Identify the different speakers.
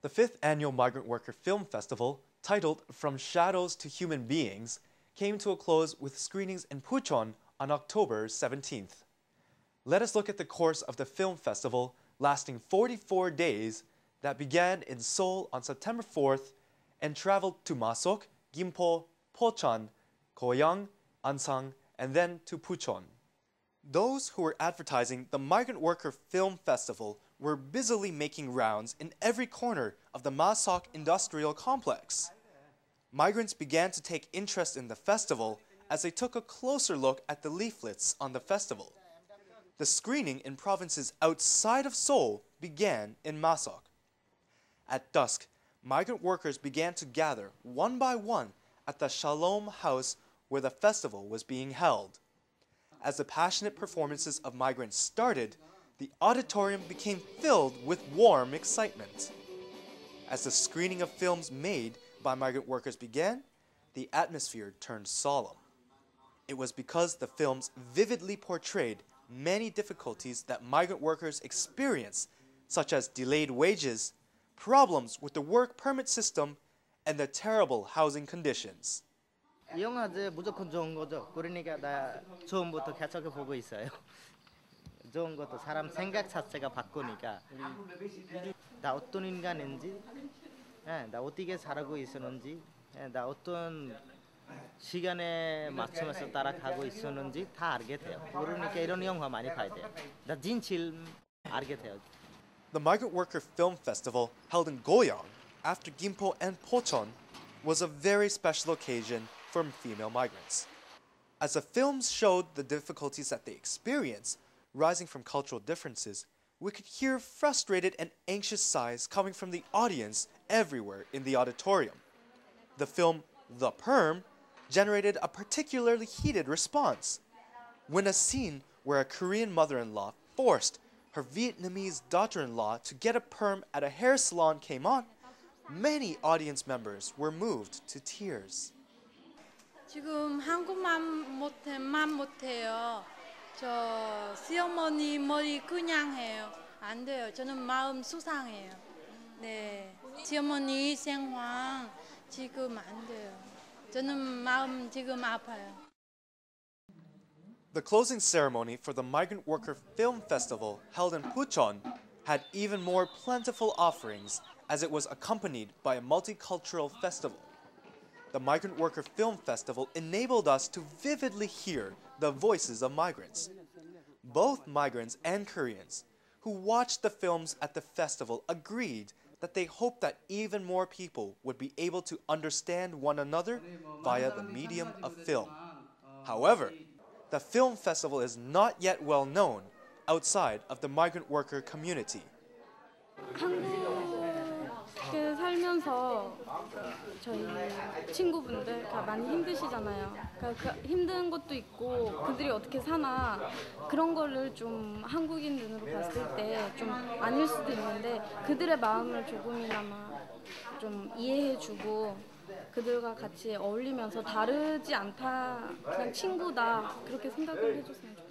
Speaker 1: The 5th Annual Migrant Worker Film Festival, titled From Shadows to Human Beings, came to a close with screenings in Puch'on on October 17th. Let us look at the course of the film festival lasting 44 days that began in Seoul on September 4th and traveled to Masok, Kimpo, Puch'on, Koyang, Ansan, and then to Puch'on. Those who were advertising the Migrant Worker Film Festival were busily making rounds in every corner of the Masok Industrial Complex. Migrants began to take interest in the festival as they took a closer look at the leaflets on the festival. The screening in provinces outside of Seoul began in Masok. At dusk, migrant workers began to gather one by one at the Shalom House where the festival was being held. As the passionate performances of migrants started, the auditorium became filled with warm excitement. As the screening of films made by migrant workers began, the atmosphere turned solemn. It was because the films vividly portrayed many difficulties that migrant workers experience, such as delayed wages, problems with the work permit system, and the terrible housing conditions.
Speaker 2: 이 영화제 무조건 좋은 거죠. 그러니까 나 처음부터 계속 보고 있어요. 좋은 것도 사람 생각 자체가 바꾸니까 나 어떤 인간인지, 나 어떻게 살고 있었는지, 나 어떤 시간에 맞추면서 따라가고 있었는지 다 알게 돼요. 그러니까 이런 영화 많이 봐야 돼요. 나 진실 알게 돼요.
Speaker 1: The Migrant Worker Film Festival, held in Koyang after Kimpo and Puch'on, was a very special occasion for female migrants. As the films showed the difficulties that they experience, rising from cultural differences, we could hear frustrated and anxious sighs coming from the audience everywhere in the auditorium. The film The Perm generated a particularly heated response. When a scene where a Korean mother-in-law forced her Vietnamese daughter-in-law to get a perm at a hair salon came on, many audience members were moved to tears.
Speaker 3: 지금 한국만 못해요. 저 시어머니 머리 그냥 해요. 안 돼요. 저는 마음 수상해요. 네, 시어머니 생황 지금 안 돼요. 저는 마음 지금 아파요.
Speaker 1: The closing ceremony for the Migrant Worker Film Festival, held in Puch'on, had even more plentiful offerings as it was accompanied by a multicultural festival. The Migrant Worker Film Festival enabled us to vividly hear the voices of migrants. Both migrants and Koreans who watched the films at the festival agreed that they hoped that even more people would be able to understand one another via the medium of film. However, the film festival is not yet well known outside of the migrant worker community.
Speaker 4: 한국에 살면서 저희 친구분들 많이 힘드시잖아요. 그러니까 힘든 것도 있고 그들이 어떻게 사나 그런 거를 좀 한국인 눈으로 봤을 때 좀 아닐 수도 있는데 그들의 마음을 조금이나마 좀 이해해주고 그들과 같이 어울리면서 다르지 않다, 그냥 친구다 그렇게 생각을 해줬으면 좋겠어요.